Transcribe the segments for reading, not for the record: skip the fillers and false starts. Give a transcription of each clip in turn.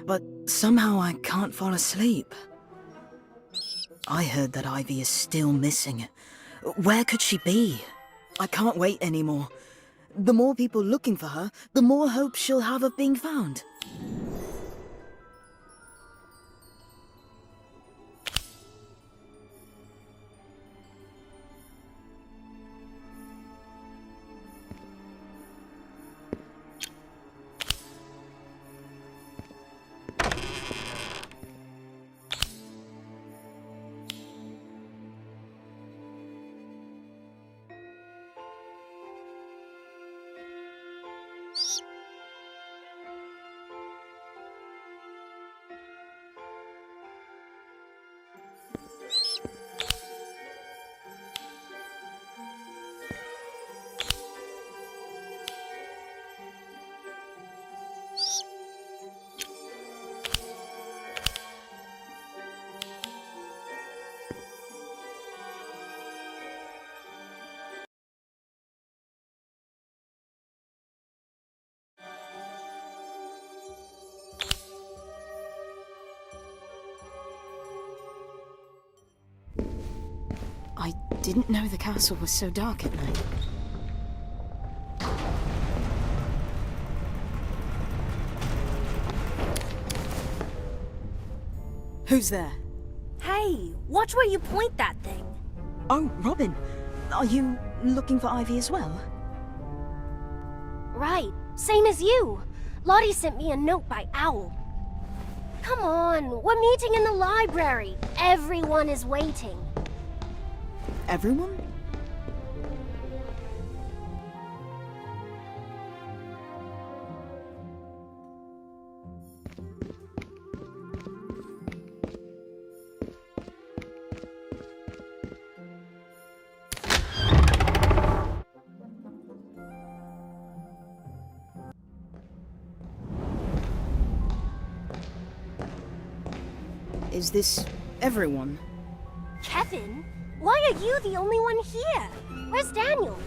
but somehow I can't fall asleep. I heard that Ivy is still missing. Where could she be? I can't wait anymore. The more people looking for her, the more hope she'll have of being found. I didn't know the castle was so dark at night. Who's there? Hey, watch where you point that thing. Oh, Robin. Are you looking for Ivy as well? Right, same as you. Lottie sent me a note by Owl. Come on, we're meeting in the library. Everyone is waiting. Everyone? Is this everyone? Kevin? Why are you the only one here? Where's Daniel?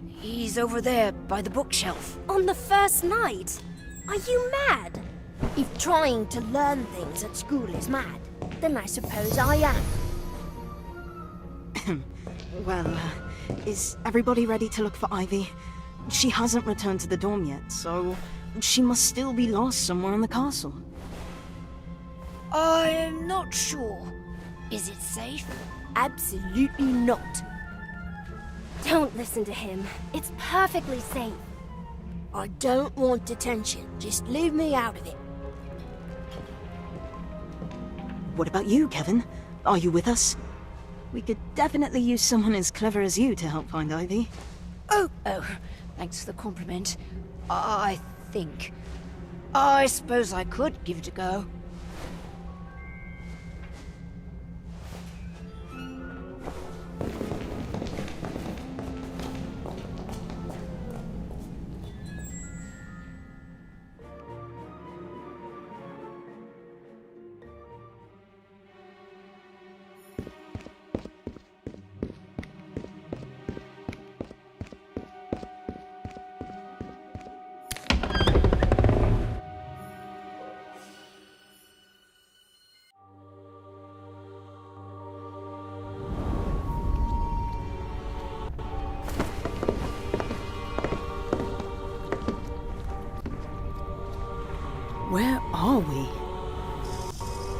He's over there by the bookshelf. On the first night? Are you mad? If trying to learn things at school is mad, then I suppose I am. Well, is everybody ready to look for Ivy? She hasn't returned to the dorm yet, so she must still be lost somewhere in the castle. I'm not sure. Is it safe? Absolutely not. Don't listen to him. It's perfectly safe. I don't want detention. Just leave me out of it. What about you, Kevin? Are you with us? We could definitely use someone as clever as you to help find Ivy. Oh, thanks for the compliment. I suppose I could give it a go. Where are we?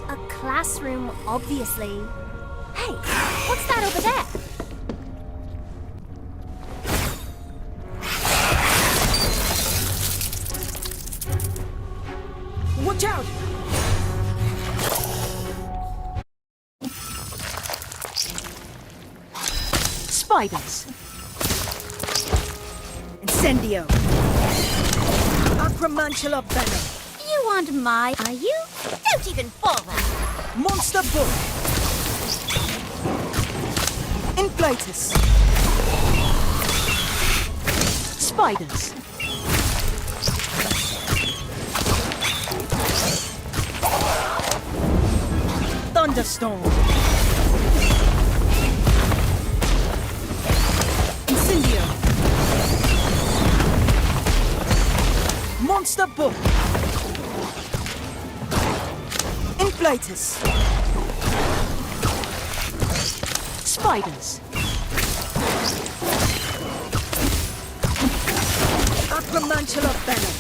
A classroom, obviously. Hey, what's that over there? Watch out! Spiders! Incendio! Acromantula venom! You want my... Are you? Don't even bother! Monster book! Inflatus! Spiders! Thunderstorm! Incendio! Monster book! Inflatus. Spiders. Acromantula venom.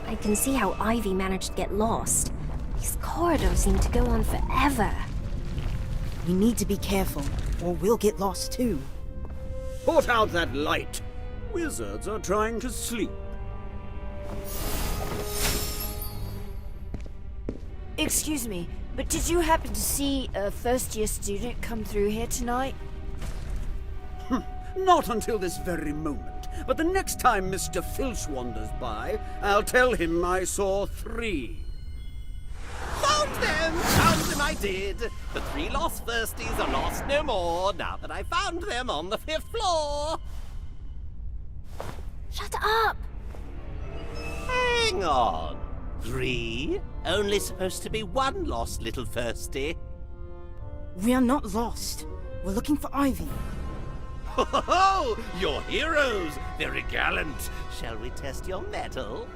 I can see how Ivy managed to get lost. These corridors seem to go on forever. We need to be careful, or we'll get lost too. Put out that light. Wizards are trying to sleep. Excuse me, but did you happen to see a first-year student come through here tonight? Not until this very moment. But the next time Mr. Filch wanders by, I'll tell him I saw 3. Found them! Found them I did! The 3 lost firsties are lost no more, now that I found them on the 5th floor! Shut up! Hang on. 3? Only supposed to be 1 lost little firstie. We are not lost. We're looking for Ivy. Ho ho ho! You're heroes! Very gallant. Shall we test your mettle?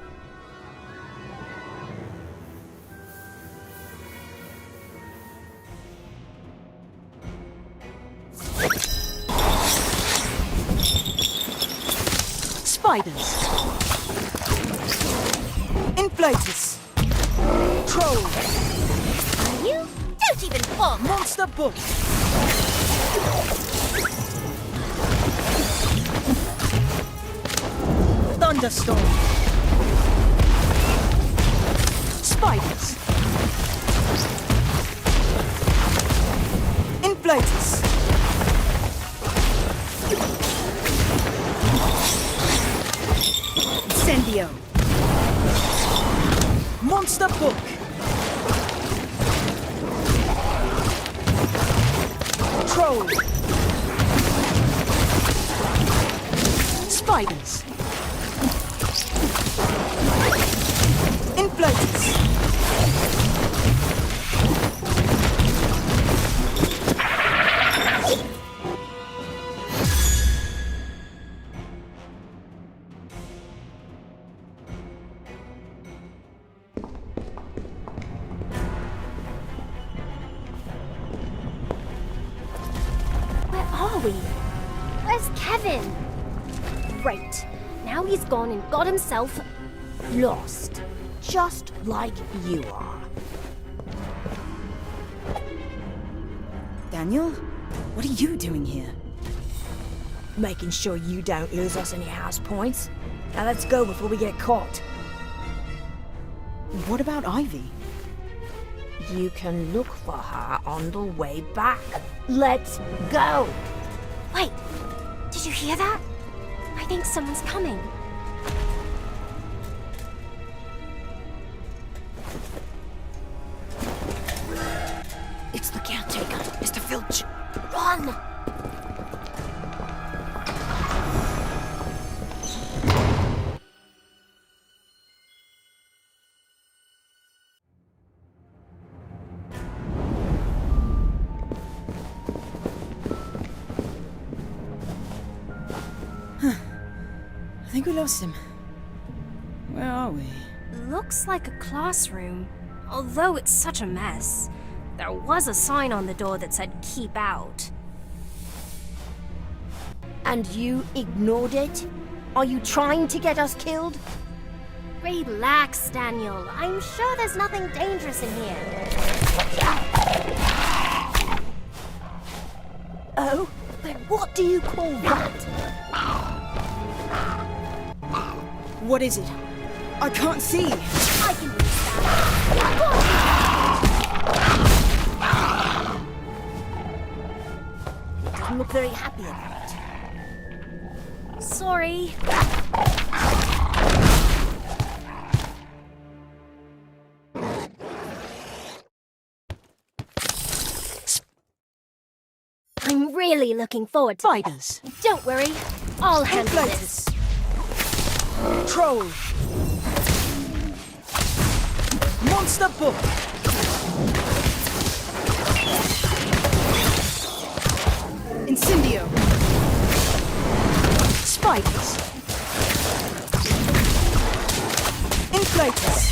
Spiders. Inflatus. Troll. You don't even bother! Monster bush. Thunderstorm. Spiders. Inflatus. Incendio. Monster book. Troll. Spiders. Inflatus. Where are we? Where's Kevin? Great. Now he's gone and got himself lost. Just like you are. Daniel? What are you doing here? Making sure you don't lose us any house points. Now let's go before we get caught. What about Ivy? You can look for her on the way back. Let's go! Wait, did you hear that? I think someone's coming. It's the caretaker, Mr. Filch. Run! I think we lost him. Where are we? Looks like a classroom, although it's such a mess. There was a sign on the door that said keep out. And you ignored it? Are you trying to get us killed? Relax, Daniel. I'm sure there's nothing dangerous in here. Oh? Then what do you call that? What is it? I can't see. I can reach that. Doesn't look very happy about it. Sorry. I'm really looking forward to Spiders. it. Don't worry, I'll handle this. Inflatus. Troll. Monster book. Incendio! Spiders! Inflatus!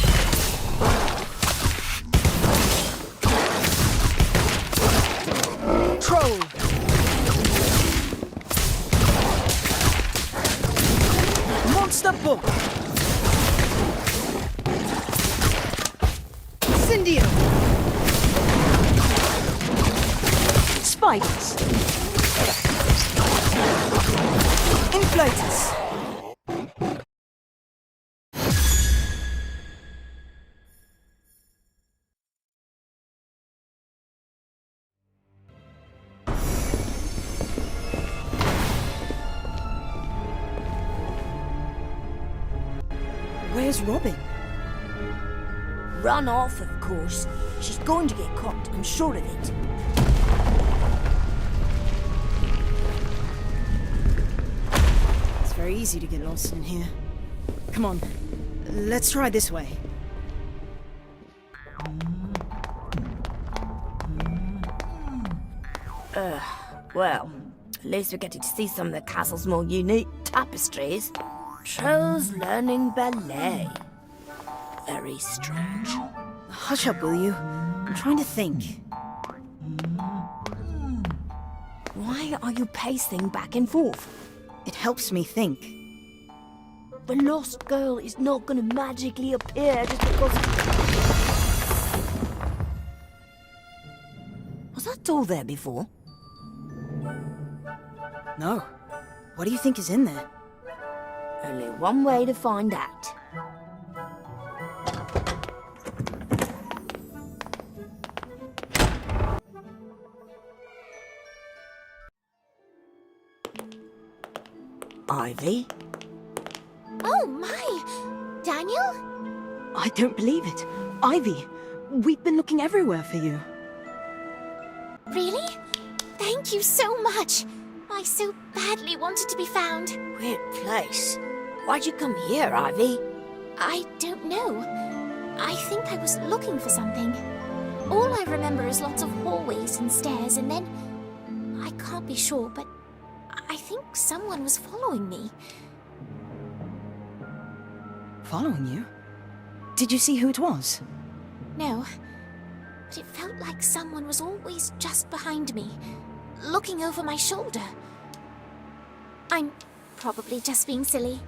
Troll! Monster Book! Incendio! Spiders! Inflatus! Where's Robin? Run off, of course. She's going to get caught, I'm sure of it. It's very easy to get lost in here. Come on, let's try this way. Well, at least we're getting to see some of the castle's more unique tapestries. Trolls learning ballet. Very strange. Hush up, will you? I'm trying to think. Why are you pacing back and forth? It helps me think. The lost girl is not gonna magically appear just because... Was that door there before? No. What do you think is in there? Only one way to find out. Ivy? Oh my! Daniel? I don't believe it. Ivy, we've been looking everywhere for you. Really? Thank you so much! I so badly wanted to be found. Weird place. Why'd you come here, Ivy? I don't know. I think I was looking for something. All I remember is lots of hallways and stairs, and then... I can't be sure, but I think someone was following me. Following you? Did you see who it was? No, but it felt like someone was always just behind me, looking over my shoulder. I'm probably just being silly.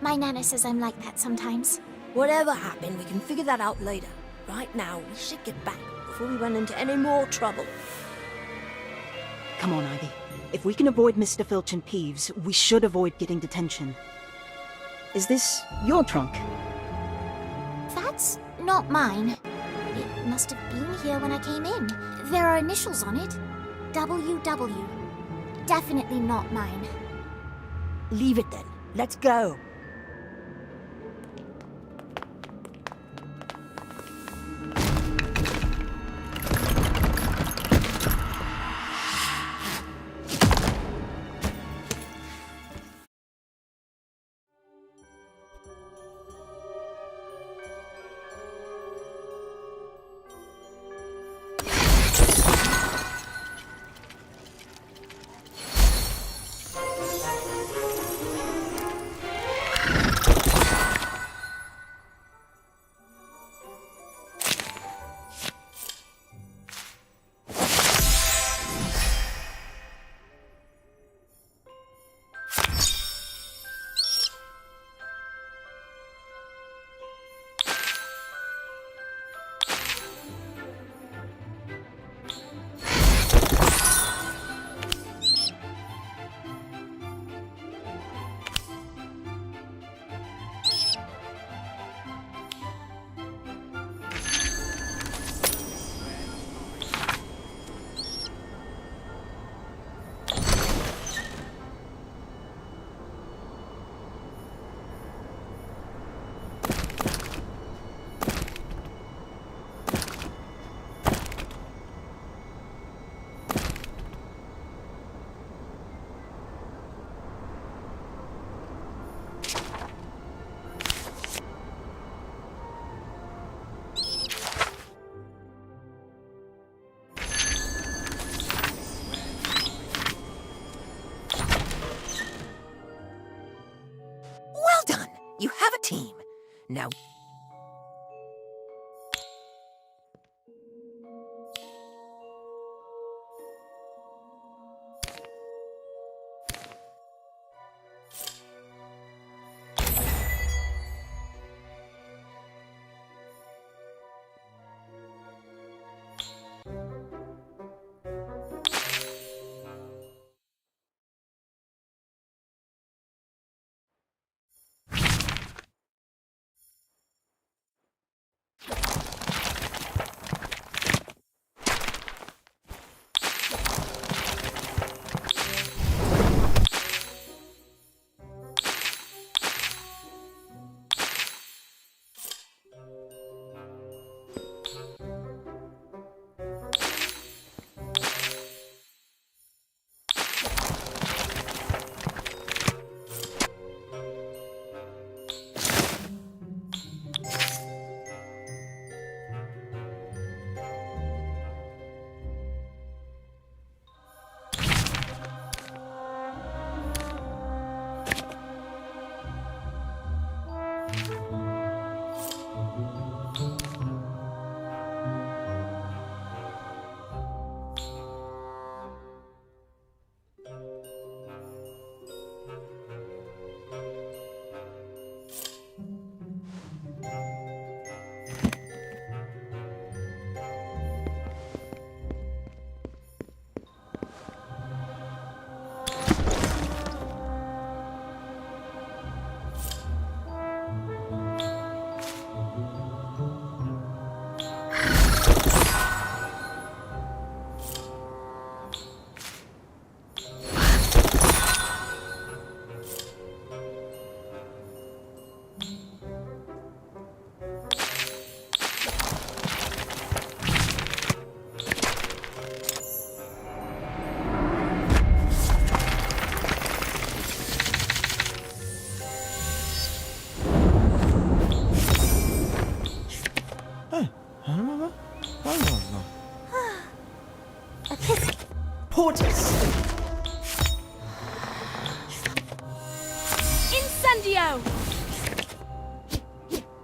My Nana says I'm like that sometimes. Whatever happened, we can figure that out later. Right now, we should get back before we run into any more trouble. Come on, Ivy. If we can avoid Mr. Filch and Peeves, we should avoid getting detention. Is this your trunk? That's not mine. It must have been here when I came in. There are initials on it. WW. Definitely not mine. Leave it then. Let's go. Now, Portus! Incendio!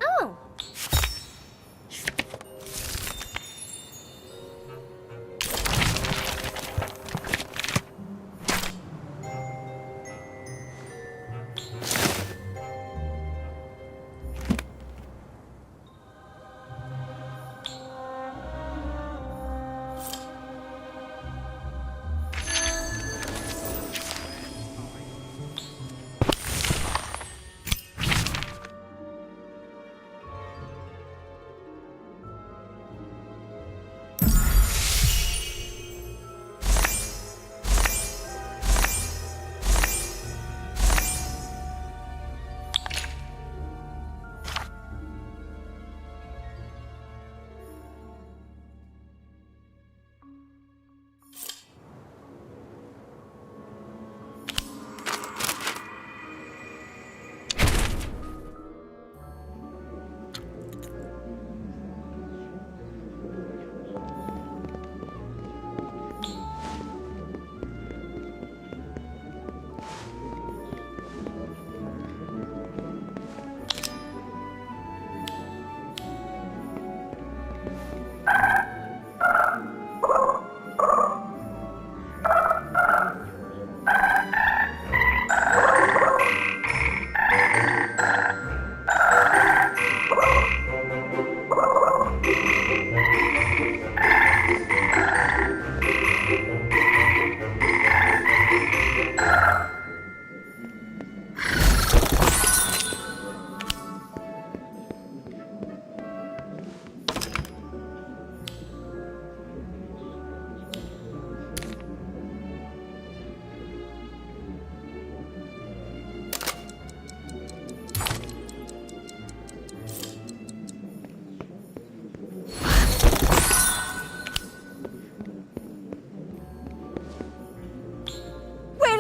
Oh.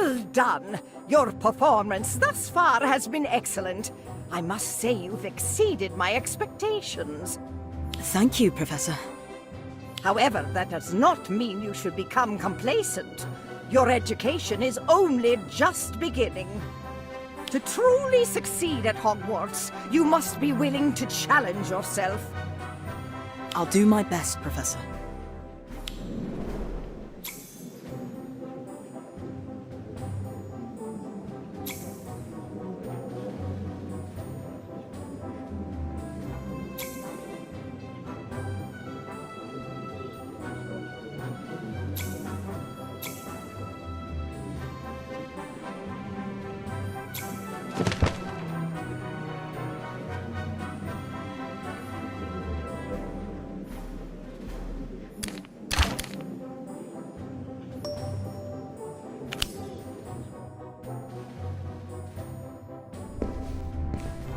Well done! Your performance thus far has been excellent. I must say you've exceeded my expectations. Thank you, Professor. However, that does not mean you should become complacent. Your education is only just beginning. To truly succeed at Hogwarts, you must be willing to challenge yourself. I'll do my best, Professor.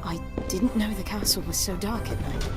I didn't know the castle was so dark at night.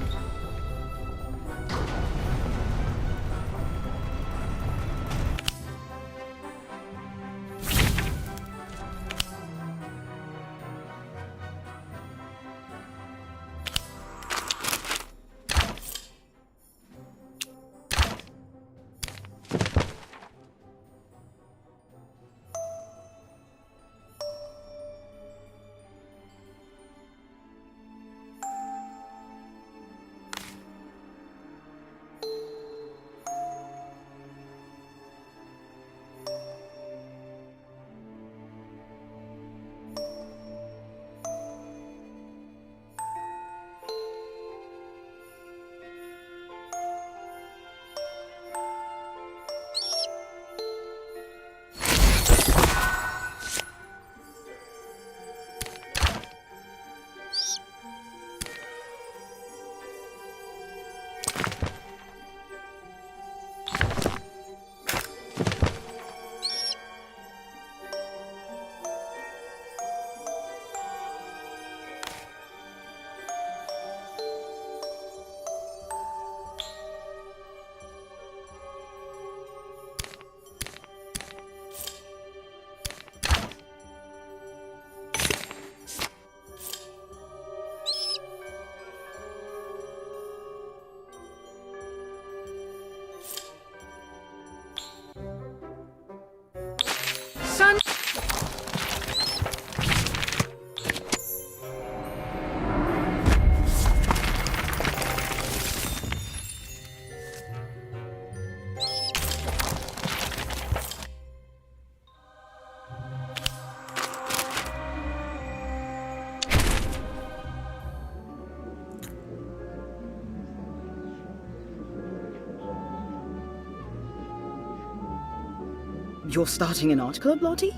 You're starting an art club, Lottie?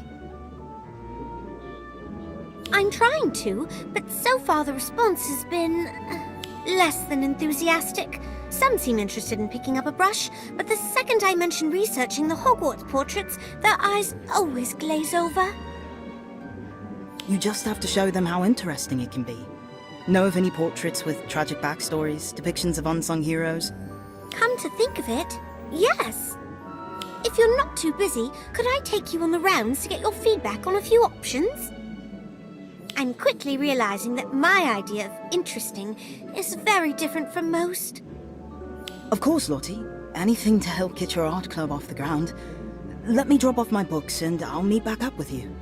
I'm trying to, but so far the response has been less than enthusiastic. Some seem interested in picking up a brush, but the second I mention researching the Hogwarts portraits, their eyes always glaze over. You just have to show them how interesting it can be. Know of any portraits with tragic backstories, depictions of unsung heroes? Come to think of it, yes. If you're not too busy, could I take you on the rounds to get your feedback on a few options? I'm quickly realizing that my idea of interesting is very different from most. Of course, Lottie. Anything to help get your art club off the ground. Let me drop off my books and I'll meet back up with you.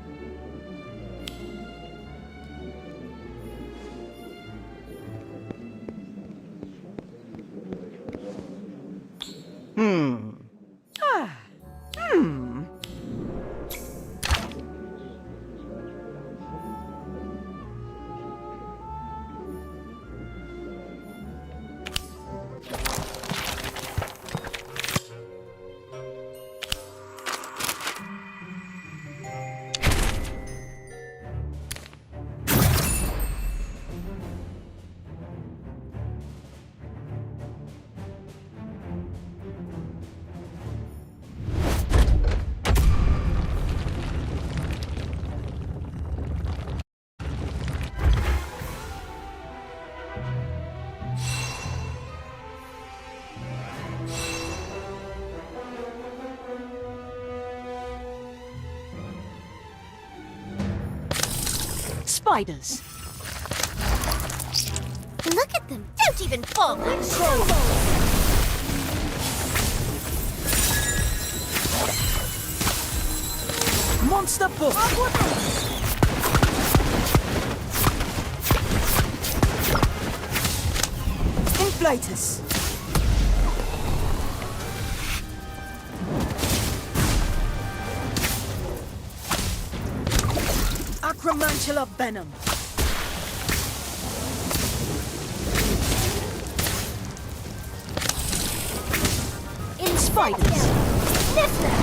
Spiders! Look at them! Don't even fall! Monster book! Inflatus! Acromantula Venom! In Spiders! Niffler!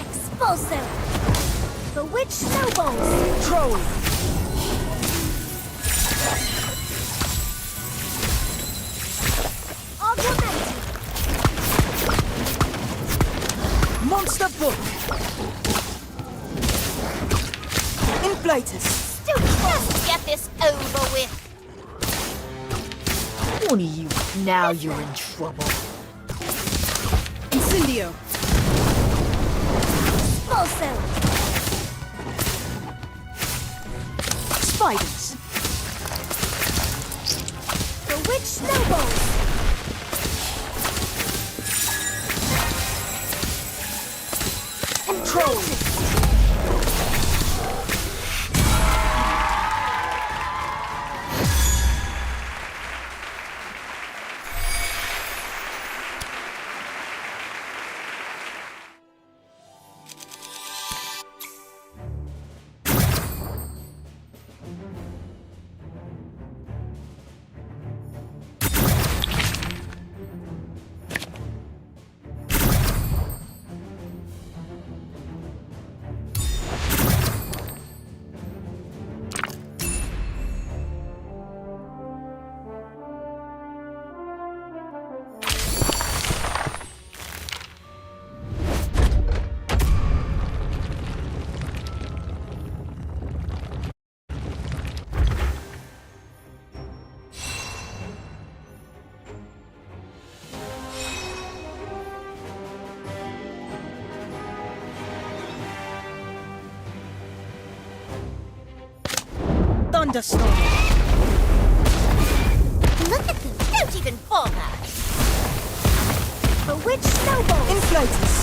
Expulso! Bewitched snowballs! Troll! Augmented! Monster Book! Inflatus! Let's get this over with! One of you. Now you're in trouble. Incendio! Also, Spiders! bewitched snowballs! And Troll! Thunderstorm! Look at them! Don't even bother! Bewitched snowballs! Inflatus!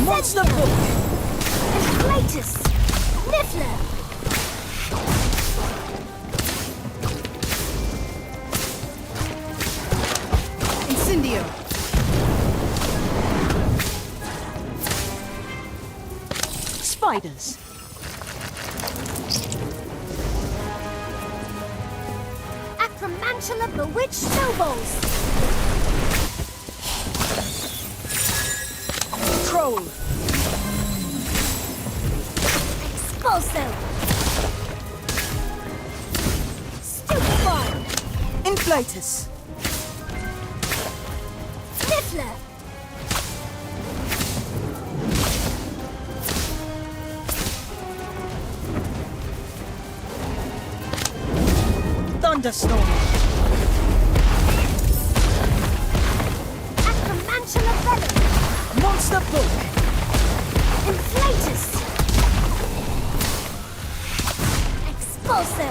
Monster Book! Inflatus! Niffler! Incendio! Spiders! Acromantula bewitched snowballs! Troll! Expulso! Stupefy! Inflatus! Niffler! Thunderstorm! Acromantula venom! Monster Book! Inflatus! Expulso!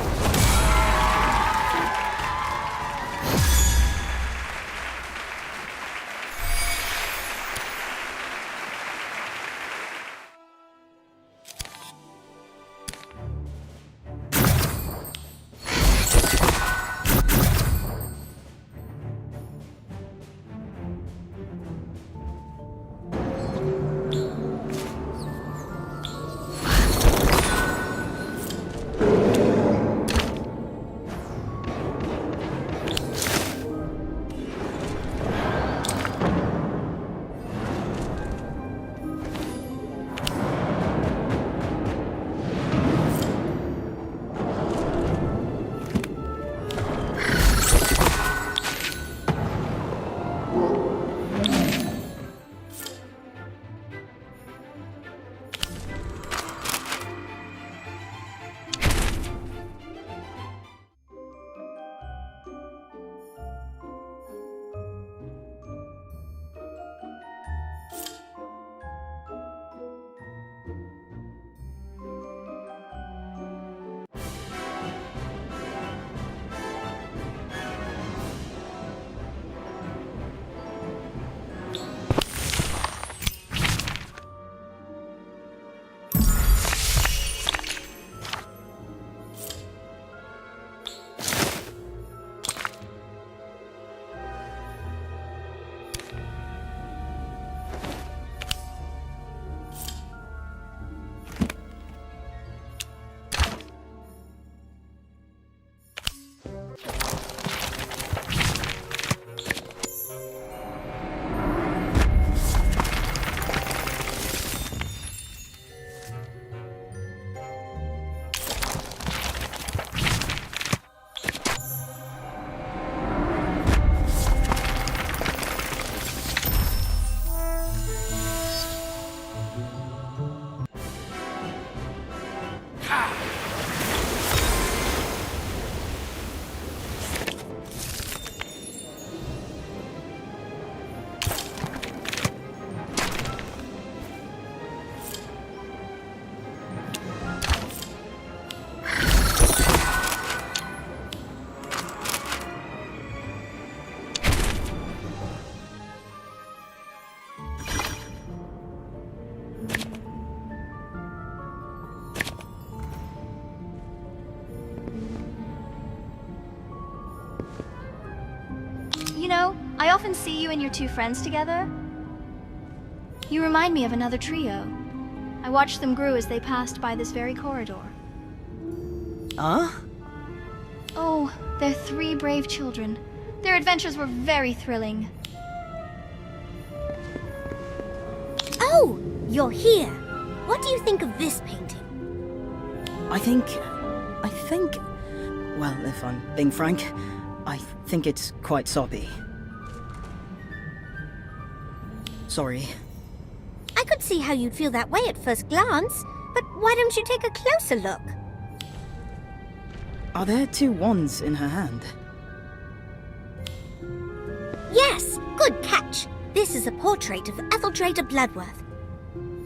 I often see you and your two friends together. You remind me of another trio. I watched them grow as they passed by this very corridor. Huh? Oh, they're three brave children. Their adventures were very thrilling. Oh, you're here. What do you think of this painting? I think... Well, if I'm being frank, I think it's quite soppy. Sorry. I could see how you'd feel that way at first glance, but why don't you take a closer look? Are there two wands in her hand? Yes, good catch. This is a portrait of Etheldreda Bloodworth,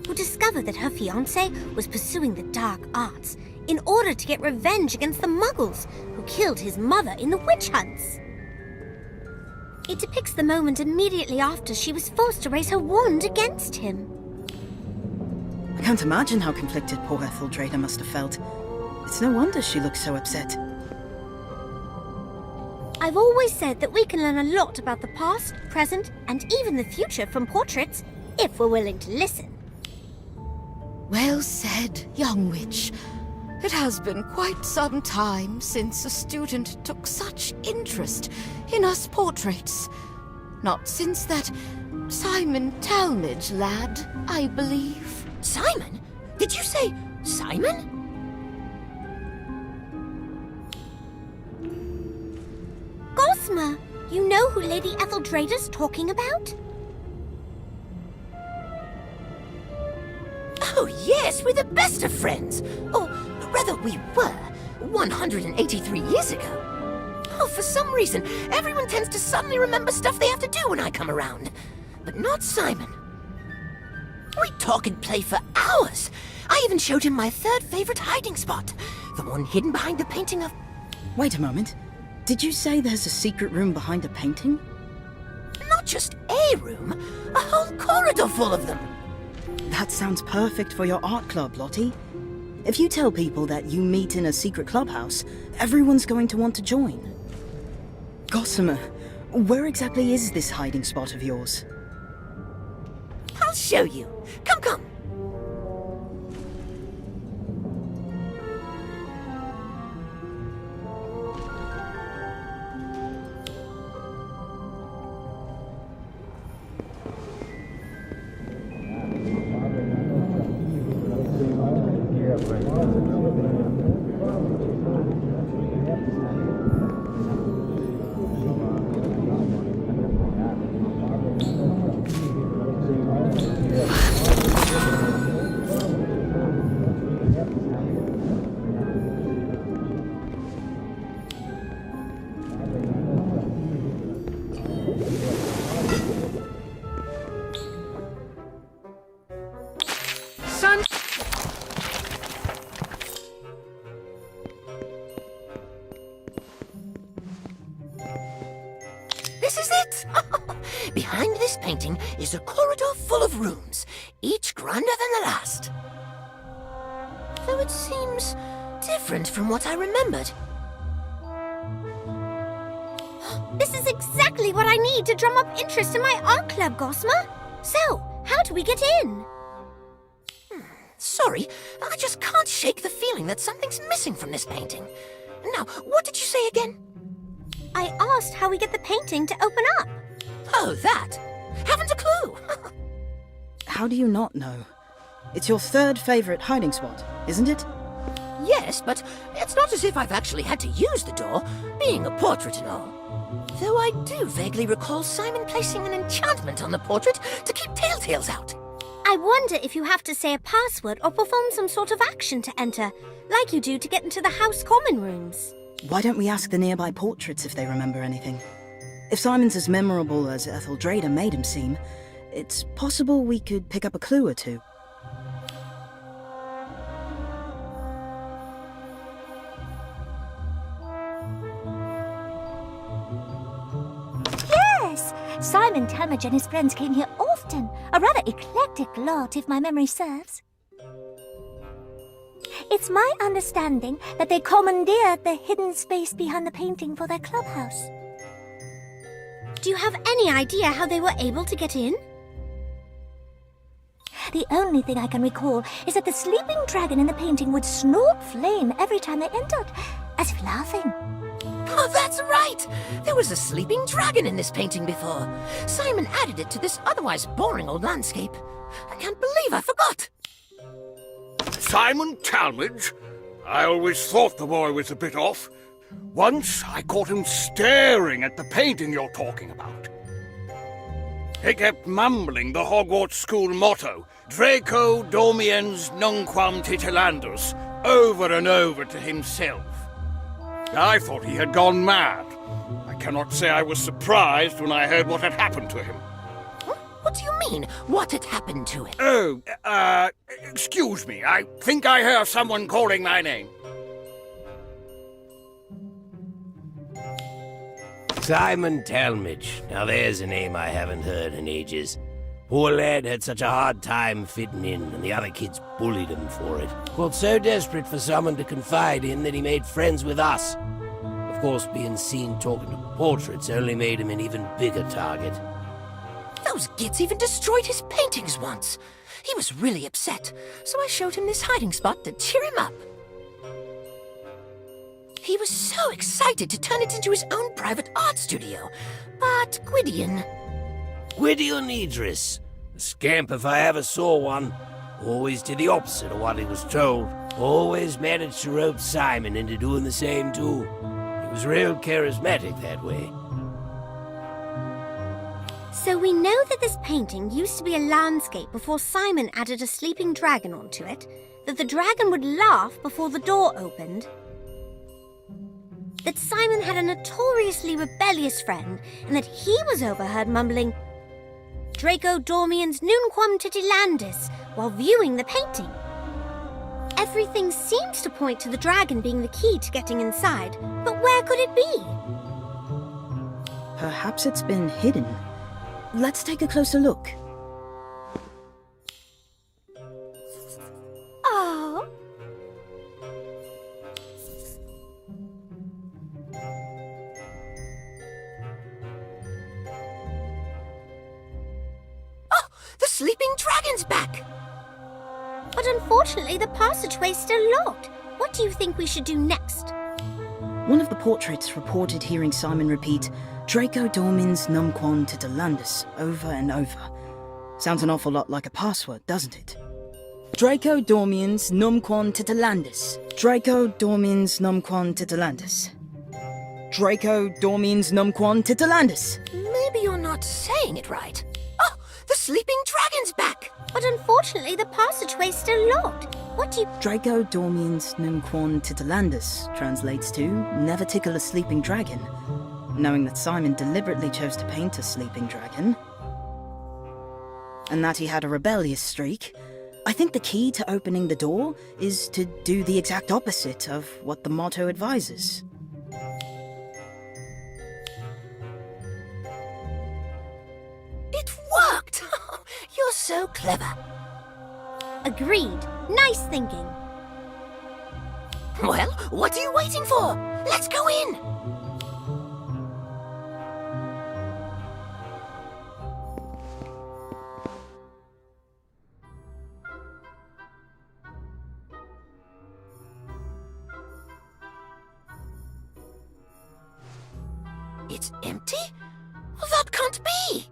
who discovered that her fiancé was pursuing the dark arts in order to get revenge against the Muggles who killed his mother in the witch hunts. It depicts the moment immediately after she was forced to raise her wand against him. I can't imagine how conflicted poor Etheldreda must have felt. It's no wonder she looks so upset. I've always said that we can learn a lot about the past, present, and even the future from portraits, if we're willing to listen. Well said, young witch. It has been quite some time since a student took such interest in us portraits. Not since that Simon Talmadge lad, I believe. Simon? Did you say Simon? Gosma, you know who Lady Etheldreda's talking about? Oh, yes, we're the best of friends. Or rather, we were 183 years ago. Oh, for some reason, everyone tends to suddenly remember stuff they have to do when I come around. But not Simon. We talk and play for hours. I even showed him my third favorite hiding spot, the one hidden behind the painting of... Wait a moment. Did you say there's a secret room behind a painting? Not just a room, a whole corridor full of them. That sounds perfect for your art club, Lottie. If you tell people that you meet in a secret clubhouse, everyone's going to want to join. Gossamer, where exactly is this hiding spot of yours? I'll show you. Come, come. This is it! Behind this painting is a corridor full of rooms, each grander than the last. Though it seems different from what I remembered. This is exactly what I need to drum up interest in my art club, Gosma. So, how do we get in? Sorry, I just can't shake the feeling that something's missing from this painting. Now, what did you say again? I asked how we get the painting to open up. Oh, that. Haven't a clue. How do you not know? It's your third favorite hiding spot, isn't it? Yes, but it's not as if I've actually had to use the door, being a portrait and all. Though I do vaguely recall Simon placing an enchantment on the portrait to keep telltales out. I wonder if you have to say a password or perform some sort of action to enter, like you do to get into the house common rooms. Why don't we ask the nearby portraits if they remember anything? If Simon's as memorable as Etheldreda made him seem, it's possible we could pick up a clue or two. Yes! Simon Talmadge and his friends came here often. A rather eclectic lot, if my memory serves. It's my understanding that they commandeered the hidden space behind the painting for their clubhouse. Do you have any idea how they were able to get in? The only thing I can recall is that the sleeping dragon in the painting would snort flame every time they entered, as if laughing. Oh, that's right! There was a sleeping dragon in this painting before. Simon added it to this otherwise boring old landscape. I can't believe I forgot! Simon Talmadge? I always thought the boy was a bit off. Once I caught him staring at the painting you're talking about. He kept mumbling the Hogwarts school motto, Draco Dormiens Nunquam Titilandus, over and over to himself. I thought he had gone mad. I cannot say I was surprised when I heard what had happened to him. What do you mean, what had happened to him? Oh, excuse me. I think I hear someone calling my name. Simon Talmadge. Now there's a name I haven't heard in ages. Poor lad had such a hard time fitting in, and the other kids bullied him for it. Got so desperate for someone to confide in that he made friends with us. Of course, being seen talking to portraits only made him an even bigger target. Those gits even destroyed his paintings once. He was really upset, so I showed him this hiding spot to cheer him up. He was so excited to turn it into his own private art studio. But Gwydion... Gwydion Idris. A scamp if I ever saw one. Always did the opposite of what he was told. Always managed to rope Simon into doing the same too. He was real charismatic that way. So we know that this painting used to be a landscape before Simon added a sleeping dragon onto it, that the dragon would laugh before the door opened, that Simon had a notoriously rebellious friend, and that he was overheard mumbling Draco Dormiens Nunquam Titilandus while viewing the painting. Everything seems to point to the dragon being the key to getting inside, but where could it be? Perhaps it's been hidden. Let's take a closer look. Oh. Oh, the sleeping dragon's back! But unfortunately, the passageway's still locked. What do you think we should do next? One of the portraits reported hearing Simon repeat Draco Dormiens Nunquam Titilandus over and over. Sounds an awful lot like a password, doesn't it? Draco Dormiens Nunquam Titilandus. Draco Dormiens Nunquam Titilandus. Draco Dormiens Nunquam Titilandus. Maybe you're not saying it right. Oh, the sleeping dragon's back! But unfortunately, the passageway's still locked. What do you... Draco Dormiens Nunquam Titilandus translates to never tickle a sleeping dragon. Knowing that Simon deliberately chose to paint a sleeping dragon, and that he had a rebellious streak, I think the key to opening the door is to do the exact opposite of what the motto advises. It worked! You're so clever. Agreed. Nice thinking. Well, what are you waiting for? Let's go in! It's empty? Well, that can't be!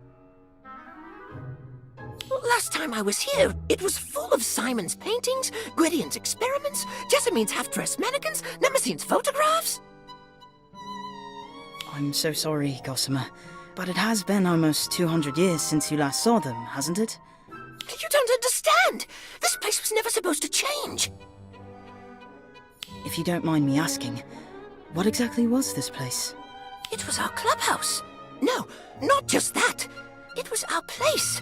Last time I was here, it was full of Simon's paintings, Gwydion's experiments, Jessamine's half-dressed mannequins, Nemesine's photographs. I'm so sorry, Gossamer, but it has been almost 200 years since you last saw them, hasn't it? You don't understand! This place was never supposed to change! If you don't mind me asking, what exactly was this place? It was our clubhouse. No, not just that. It was our place,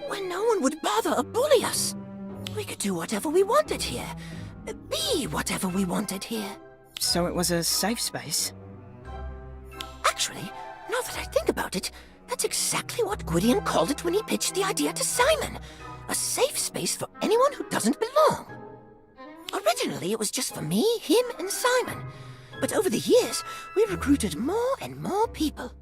where no one would bother or bully us. We could do whatever we wanted here. Be whatever we wanted here. So it was a safe space? Actually, now that I think about it, that's exactly what Gwydion called it when he pitched the idea to Simon. A safe space for anyone who doesn't belong. Originally, it was just for me, him, and Simon. But over the years, we recruited more and more people.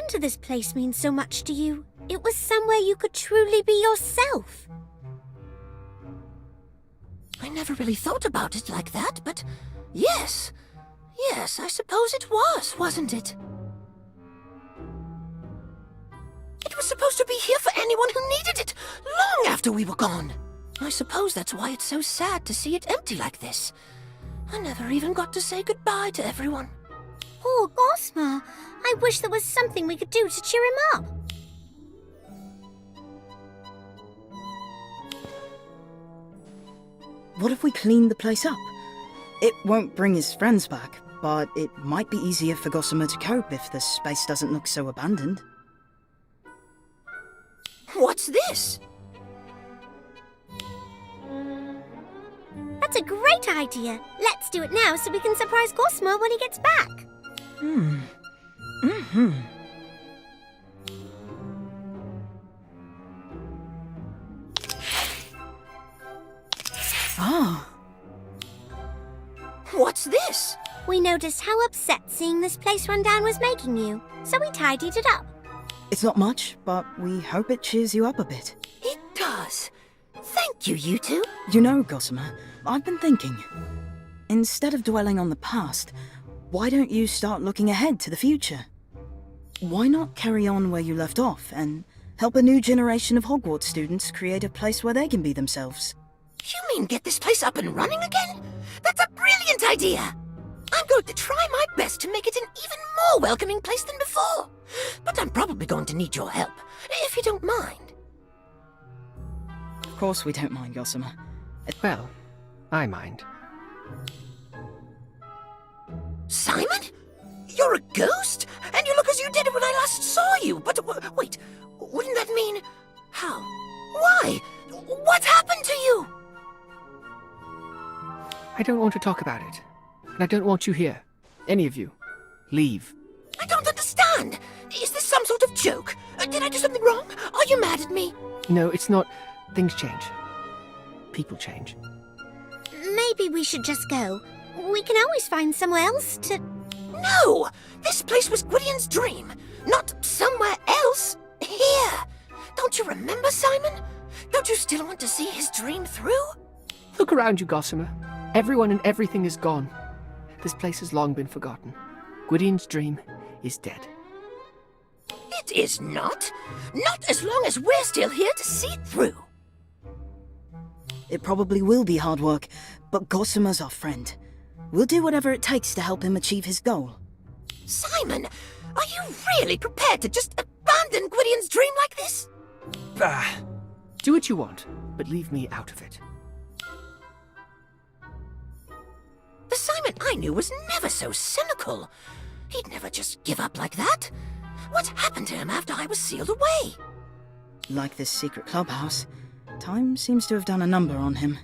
wonder this place means so much to you. It was somewhere you could truly be yourself. I never really thought about it like that, but yes. Yes, I suppose it was, wasn't it? It was supposed to be here for anyone who needed it, long after we were gone. I suppose that's why it's so sad to see it empty like this. I never even got to say goodbye to everyone. Poor Gossamer. I wish there was something we could do to cheer him up. What if we clean the place up? It won't bring his friends back, but it might be easier for Gossamer to cope if the space doesn't look so abandoned. What's this? That's a great idea. Let's do it now so we can surprise Gossamer when he gets back. Ah. What's this? We noticed how upset seeing this place run down was making you, so we tidied it up. It's not much, but we hope it cheers you up a bit. It does. Thank you, you two. You know, Gossamer, I've been thinking. Instead of dwelling on the past, why don't you start looking ahead to the future? Why not carry on where you left off and help a new generation of Hogwarts students create a place where they can be themselves? You mean get this place up and running again? That's a brilliant idea! I'm going to try my best to make it an even more welcoming place than before. But I'm probably going to need your help, if you don't mind. Of course we don't mind, Gossamer. Well, I mind. Simon? You're a ghost? And you look as you did when I last saw you. But wait, wouldn't that mean... How? Why? What happened to you? I don't want to talk about it. And I don't want you here. Any of you. Leave. I don't understand. Is this some sort of joke? Did I do something wrong? Are you mad at me? No, it's not. Things change. People change. Maybe we should just go. We can always find somewhere else to... No! This place was Gwydion's dream, not somewhere else. Here. Don't you remember, Simon? Don't you still want to see his dream through? Look around you, Gossamer. Everyone and everything is gone. This place has long been forgotten. Gwydion's dream is dead. It is not. Not as long as we're still here to see it through. It probably will be hard work, but Gossamer's our friend. We'll do whatever it takes to help him achieve his goal. Simon, are you really prepared to just abandon Gwydion's dream like this? Do what you want, but leave me out of it. The Simon I knew was never so cynical. He'd never just give up like that. What happened to him after I was sealed away? Like this secret clubhouse, time seems to have done a number on him.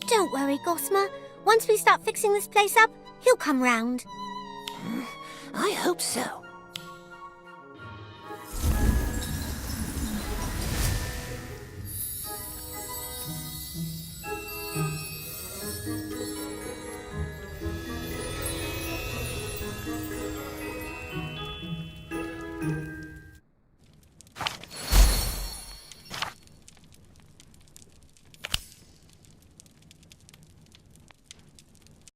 Don't worry, Gossamer. Once we start fixing this place up, he'll come round. I hope so.